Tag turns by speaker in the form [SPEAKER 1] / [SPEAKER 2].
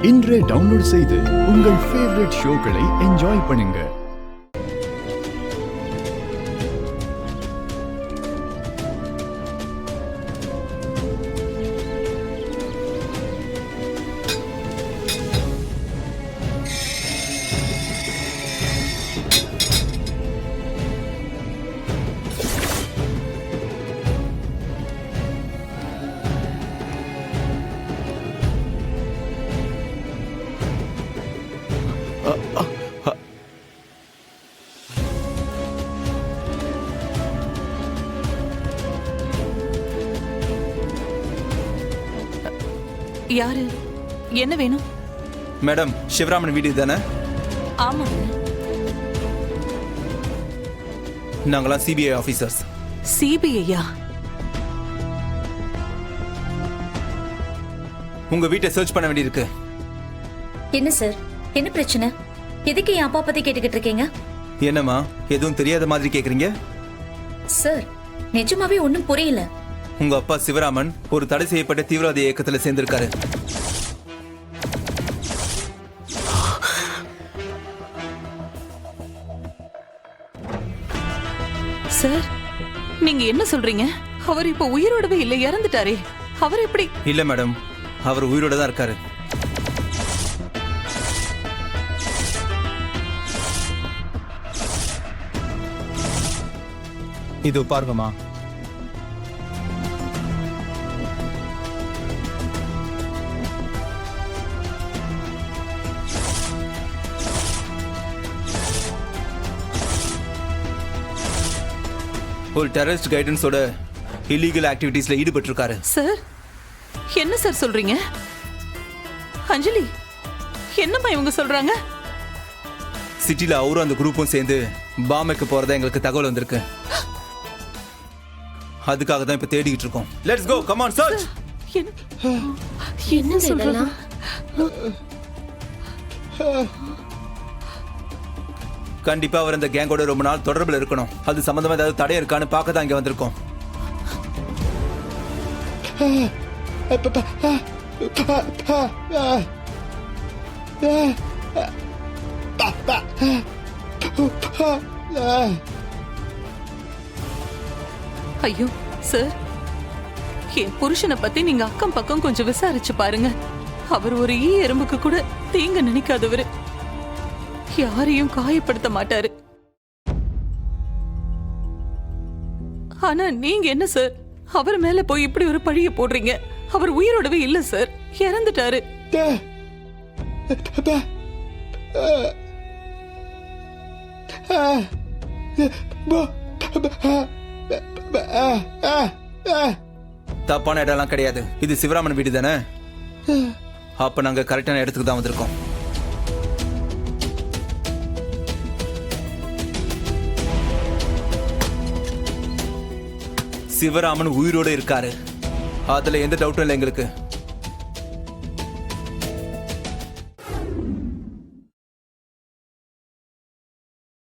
[SPEAKER 1] இன்றே டவுன்லோட் செய்து உங்கள் ஃபேவரட் ஷோக்களை என்ஜாய் பண்ணுங்க.
[SPEAKER 2] யாரு? என்ன வேணும்?
[SPEAKER 3] மேடம், சிவராமன் வீடு தானே?
[SPEAKER 2] ஆமாங்க.
[SPEAKER 3] நாங்களாம் சிபிஐ ஆபீசர்ஸ்.
[SPEAKER 2] சிபிஐயா?
[SPEAKER 3] உங்க வீட்டை சர்ச் பண்ண வேண்டியிருக்கு.
[SPEAKER 4] என்ன சார், என்ன பிரச்சனை? எதுக்கு என் அப்பா பத்தி கேட்டுக்கிட்டு இருக்கீங்க?
[SPEAKER 3] என்னம்மா, எதுவும் தெரியாத மாதிரி கேக்குறீங்க?
[SPEAKER 4] சார், நிஜமாவே ஒண்ணும் புரியல.
[SPEAKER 3] உங்க அப்பா சிவராமன் ஒரு தடை செய்யப்பட்ட தீவிரவாத இயக்கத்துல சேர்ந்திருக்காரு.
[SPEAKER 2] சார், நீங்க என்ன சொல்றீங்க? அவர் இப்ப உயிரோடவே இல்லை, இறந்துட்டாரே. அவர் எப்படி?
[SPEAKER 3] இல்ல மேடம், அவர் உயிரோட தான் இருக்காரு.
[SPEAKER 5] இது பாருங்கம்மா.
[SPEAKER 3] ஒரு டெரரிஸ்ட் கைடன்ஸோட இல்லீகல் ஆக்டிவிட்டீஸ்ல ஈடுபட்டிருக்காரு.
[SPEAKER 2] சார், என்ன சார் சொல்றீங்க? அஞ்சலி, என்னம்மா இவங்க சொல்றாங்க?
[SPEAKER 3] சிட்டில அவரும் அந்த குரூப்பும் சேர்ந்து பாம்பேக்கு போறதா எங்களுக்கு தகவல் வந்திருக்கு. அதுக்காக தான் இப்ப தேடிக்கிட்டு இருக்கோம். Let's go, come on, search.
[SPEAKER 2] என்ன சொல்றாங்க?
[SPEAKER 3] கண்டிப்பா அவர் அந்த கேங்கோட ரொம்ப நாள் தொடர்புல இருக்கணும். அது சம்பந்தமா ஏதாவது தடை இருக்கான்னு பார்க்க தான் இங்க வந்திருக்கோம்.
[SPEAKER 2] ஐயோ சார், என் புருஷனை பத்தி நீங்க அக்கம் பக்கம் கொஞ்சம் விசாரிச்சு பாருங்க. அவர் ஒரு ஈ எறும்புக்கு கூட தீங்க நினைக்காதவரு, யாரையும் காயப்படுத்த மாட்டாரு. ஆனா நீங்க என்ன சார், அவர் மேல போய் இப்படி ஒரு பழிய போடுறீங்க? அவர் உயிரோடவே இல்ல சார், இறந்துட்டாரு.
[SPEAKER 3] தப்பான இடம்லாம் கிடையாது. இது சிவராமன் வீடு தானே? அப்ப நாங்க கரெக்டான இடத்துக்கு தான் வந்திருக்கோம். சிவராமன் உயிரோட இருக்காரு, அதுல எந்த டவுட்டும் இல்லை எங்களுக்கு.